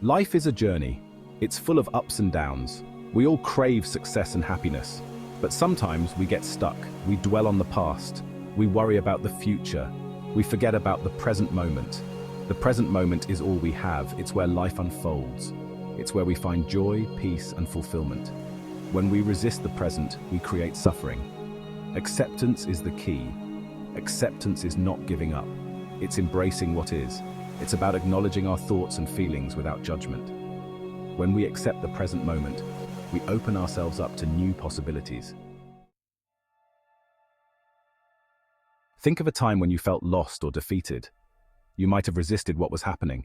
Life is a journey. It's full of ups and downs. We all crave success and happiness. But sometimes we get stuck. We dwell on the past. We worry about the future. We forget about the present moment. The present moment is all we have. It's where life unfolds. It's where we find joy, peace, and fulfillment. When we resist the present, we create suffering. Acceptance is the key. Acceptance is not giving up. It's embracing what is. It's about acknowledging our thoughts and feelings without judgment. When we accept the present moment, we open ourselves up to new possibilities. Think of a time when you felt lost or defeated. You might have resisted what was happening.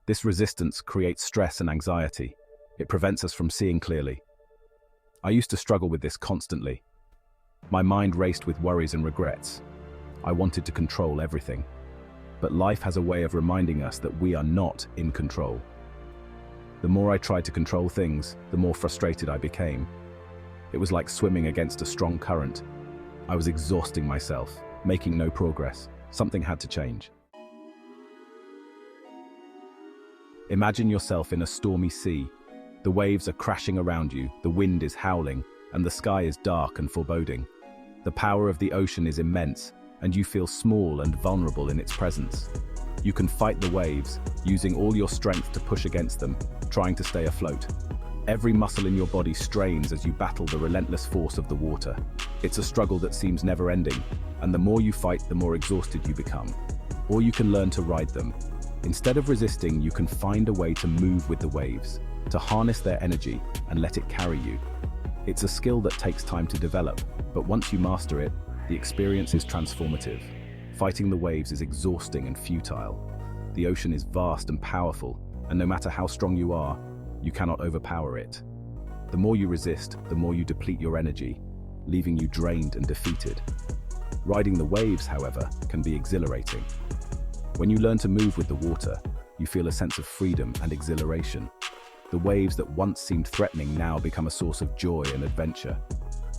This resistance creates stress and anxiety. It prevents us from seeing clearly. I used to struggle with this constantly. My mind raced with worries and regrets. I wanted to control everything. But life has a way of reminding us that we are not in control. The more I tried to control things, the more frustrated I became. It was like swimming against a strong current. I was exhausting myself, making no progress. Something had to change. Imagine yourself in a stormy sea. The waves are crashing around you, the wind is howling, and the sky is dark and foreboding. The power of the ocean is immense, and you feel small and vulnerable in its presence. You can fight the waves, using all your strength to push against them, trying to stay afloat. Every muscle in your body strains as you battle the relentless force of the water. It's a struggle that seems never-ending, and the more you fight, the more exhausted you become. Or you can learn to ride them. Instead of resisting, you can find a way to move with the waves, to harness their energy and let it carry you. It's a skill that takes time to develop, but once you master it, the experience is transformative. Fighting the waves is exhausting and futile. The ocean is vast and powerful, and no matter how strong you are, you cannot overpower it. The more you resist, the more you deplete your energy, leaving you drained and defeated. Riding the waves, however, can be exhilarating. When you learn to move with the water, you feel a sense of freedom and exhilaration. The waves that once seemed threatening now become a source of joy and adventure.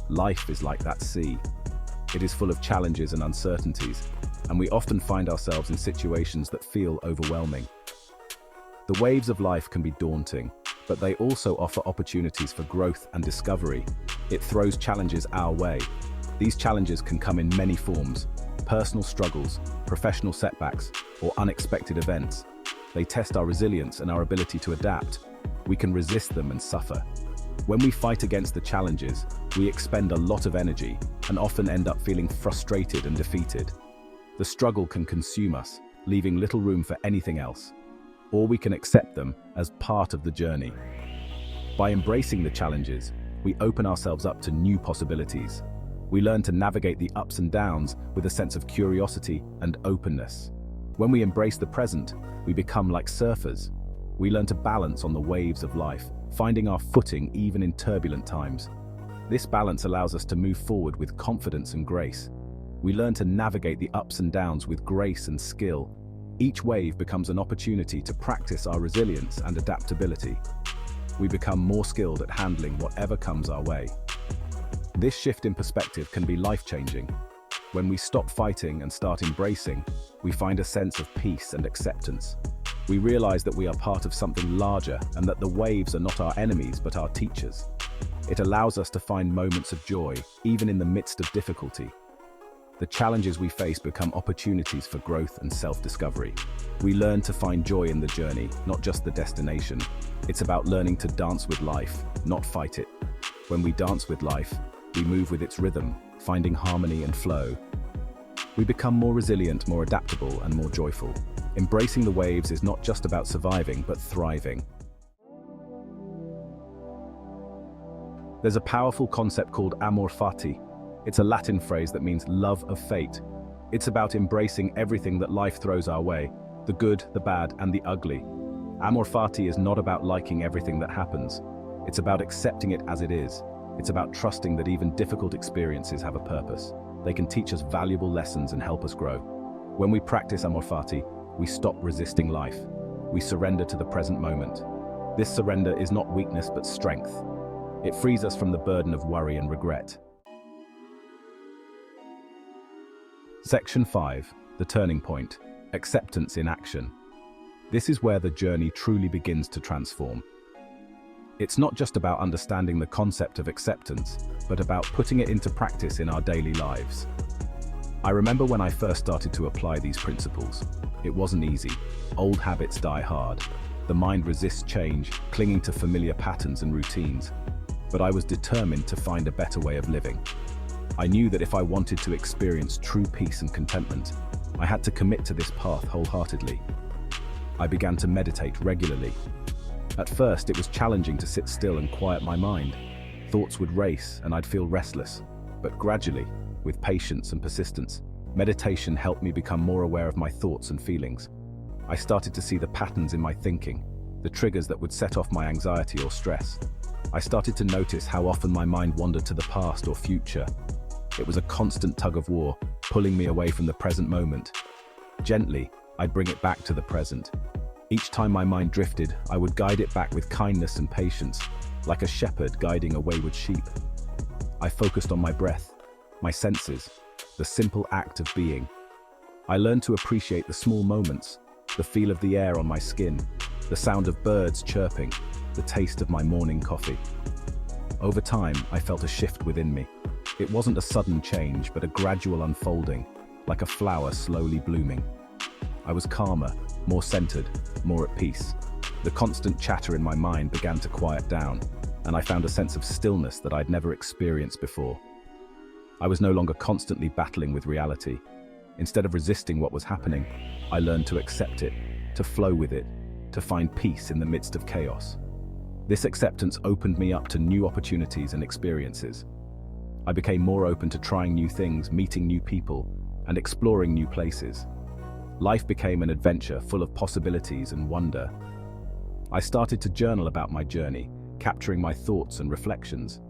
Life is like that sea. It is full of challenges and uncertainties, and we often find ourselves in situations that feel overwhelming. The waves of life can be daunting, but they also offer opportunities for growth and discovery. It throws challenges our way. These challenges can come in many forms: personal struggles, professional setbacks, or unexpected events. They test our resilience and our ability to adapt. We can resist them and suffer. When we fight against the challenges, we expend a lot of energy and often end up feeling frustrated and defeated. The struggle can consume us, leaving little room for anything else. Or we can accept them as part of the journey. By embracing the challenges, we open ourselves up to new possibilities. We learn to navigate the ups and downs with a sense of curiosity and openness. When we embrace the present, we become like surfers. We learn to balance on the waves of life, finding our footing even in turbulent times. This balance allows us to move forward with confidence and grace. We learn to navigate the ups and downs with grace and skill. Each wave becomes an opportunity to practice our resilience and adaptability. We become more skilled at handling whatever comes our way. This shift in perspective can be life-changing. When we stop fighting and start embracing, we find a sense of peace and acceptance. We realize that we are part of something larger and that the waves are not our enemies but our teachers. It allows us to find moments of joy, even in the midst of difficulty. The challenges we face become opportunities for growth and self-discovery. We learn to find joy in the journey, not just the destination. It's about learning to dance with life, not fight it. When we dance with life, we move with its rhythm, finding harmony and flow. We become more resilient, more adaptable, and more joyful. Embracing the waves is not just about surviving, but thriving. There's a powerful concept called amor fati. It's a Latin phrase that means love of fate. It's about embracing everything that life throws our way, the good, the bad, and the ugly. Amor fati is not about liking everything that happens. It's about accepting it as it is. It's about trusting that even difficult experiences have a purpose. They can teach us valuable lessons and help us grow. When we practice amor fati, we stop resisting life. We surrender to the present moment. This surrender is not weakness but strength. It frees us from the burden of worry and regret. Section 5. The Turning Point. Acceptance in Action. This is where the journey truly begins to transform. It's not just about understanding the concept of acceptance, but about putting it into practice in our daily lives. I remember when I first started to apply these principles. It wasn't easy. Old habits die hard. The mind resists change, clinging to familiar patterns and routines. But I was determined to find a better way of living. I knew that if I wanted to experience true peace and contentment, I had to commit to this path wholeheartedly. I began to meditate regularly. At first, it was challenging to sit still and quiet my mind. Thoughts would race and I'd feel restless. But gradually, with patience and persistence, meditation helped me become more aware of my thoughts and feelings. I started to see the patterns in my thinking, the triggers that would set off my anxiety or stress. I started to notice how often my mind wandered to the past or future. It was a constant tug of war, pulling me away from the present moment. Gently, I'd bring it back to the present. Each time my mind drifted, I would guide it back with kindness and patience, like a shepherd guiding a wayward sheep. I focused on my breath, my senses, the simple act of being. I learned to appreciate the small moments, the feel of the air on my skin, the sound of birds chirping, the taste of my morning coffee. Over time, I felt a shift within me. It wasn't a sudden change, but a gradual unfolding, like a flower slowly blooming. I was calmer, more centered, more at peace. The constant chatter in my mind began to quiet down, and I found a sense of stillness that I'd never experienced before. I was no longer constantly battling with reality. Instead of resisting what was happening, I learned to accept it, to flow with it, to find peace in the midst of chaos. This acceptance opened me up to new opportunities and experiences. I became more open to trying new things, meeting new people, and exploring new places. Life became an adventure full of possibilities and wonder. I started to journal about my journey, capturing my thoughts and reflections.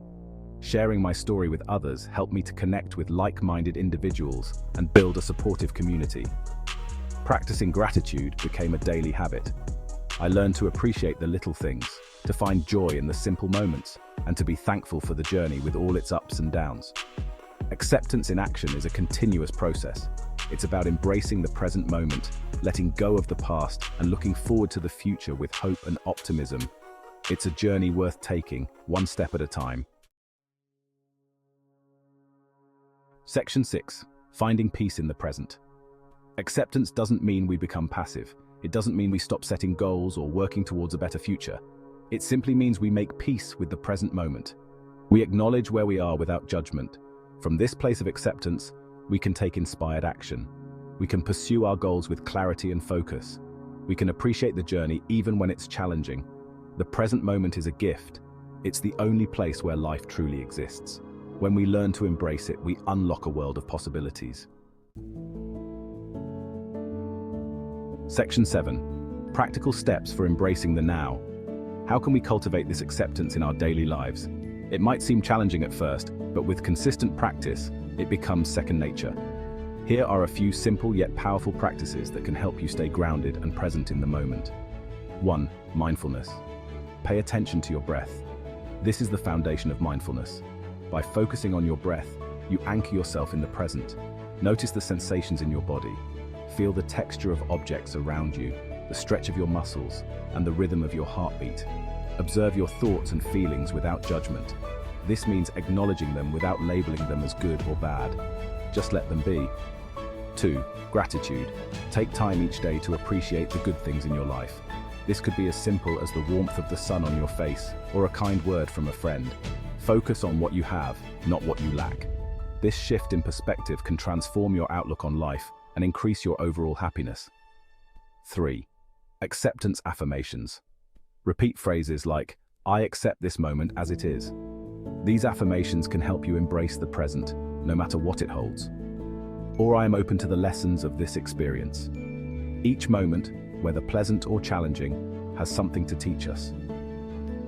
Sharing my story with others helped me to connect with like-minded individuals and build a supportive community. Practicing gratitude became a daily habit. I learned to appreciate the little things, to find joy in the simple moments, and to be thankful for the journey with all its ups and downs. Acceptance in action is a continuous process. It's about embracing the present moment, letting go of the past, and looking forward to the future with hope and optimism. It's a journey worth taking, one step at a time. Section 6. Finding peace in the present. Acceptance doesn't mean we become passive. It doesn't mean we stop setting goals or working towards a better future. It simply means we make peace with the present moment. We acknowledge where we are without judgment. From this place of acceptance, we can take inspired action. We can pursue our goals with clarity and focus. We can appreciate the journey even when it's challenging. The present moment is a gift. It's the only place where life truly exists. When we learn to embrace it, we unlock a world of possibilities. Section 7. Practical steps for embracing the now. How can we cultivate this acceptance in our daily lives? It might seem challenging at first, but with consistent practice, it becomes second nature. Here are a few simple yet powerful practices that can help you stay grounded and present in the moment. 1. Mindfulness. Pay attention to your breath. This is the foundation of mindfulness. By focusing on your breath, you anchor yourself in the present. Notice the sensations in your body. Feel the texture of objects around you, the stretch of your muscles, and the rhythm of your heartbeat. Observe your thoughts and feelings without judgment. This means acknowledging them without labeling them as good or bad. Just let them be. 2. Gratitude. Take time each day to appreciate the good things in your life. This could be as simple as the warmth of the sun on your face or a kind word from a friend. Focus on what you have, not what you lack. This shift in perspective can transform your outlook on life and increase your overall happiness. 3. Acceptance affirmations. Repeat phrases like, "I accept this moment as it is." These affirmations can help you embrace the present, no matter what it holds. Or, "I am open to the lessons of this experience." Each moment, whether pleasant or challenging, has something to teach us.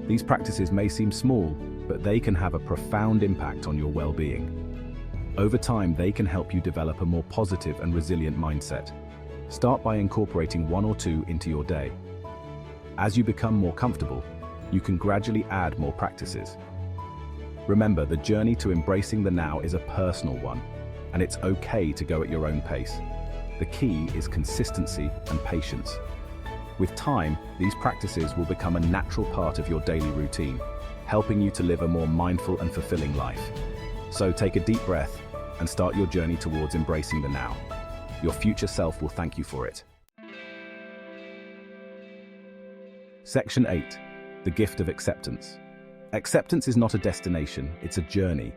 These practices may seem small, but they can have a profound impact on your well-being. Over time, they can help you develop a more positive and resilient mindset. Start by incorporating one or two into your day. As you become more comfortable, you can gradually add more practices. Remember, the journey to embracing the now is a personal one, and it's okay to go at your own pace. The key is consistency and patience. With time, these practices will become a natural part of your daily routine, helping you to live a more mindful and fulfilling life. So take a deep breath and start your journey towards embracing the now. Your future self will thank you for it. Section 8. The gift of acceptance. Acceptance is not a destination, it's a journey.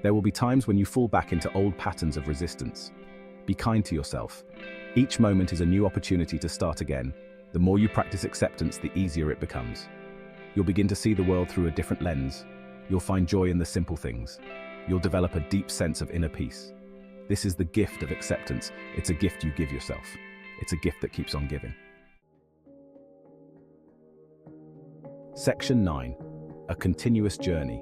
There will be times when you fall back into old patterns of resistance. Be kind to yourself. Each moment is a new opportunity to start again. The more you practice acceptance, the easier it becomes. You'll begin to see the world through a different lens. You'll find joy in the simple things. You'll develop a deep sense of inner peace. This is the gift of acceptance. It's a gift you give yourself. It's a gift that keeps on giving. Section 9. A continuous journey.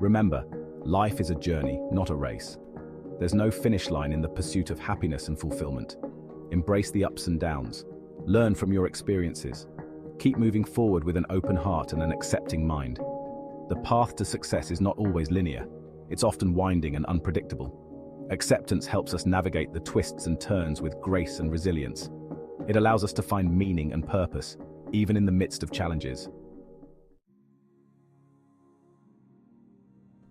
Remember, life is a journey, not a race. There's no finish line in the pursuit of happiness and fulfillment. Embrace the ups and downs. Learn from your experiences. Keep moving forward with an open heart and an accepting mind. The path to success is not always linear. It's often winding and unpredictable. Acceptance helps us navigate the twists and turns with grace and resilience. It allows us to find meaning and purpose, even in the midst of challenges.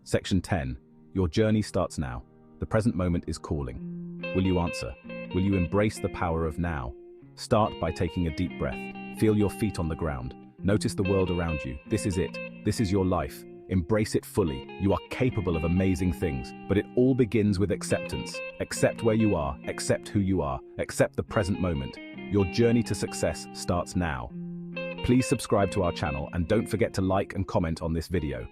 Section 10. Your journey starts now. The present moment is calling. Will you answer? Will you embrace the power of now? Start by taking a deep breath. Feel your feet on the ground. Notice the world around you. This is it. This is your life. Embrace it fully. You are capable of amazing things, but it all begins with acceptance. Accept where you are. Accept who you are. Accept the present moment. Your journey to success starts now. Please subscribe to our channel and don't forget to like and comment on this video.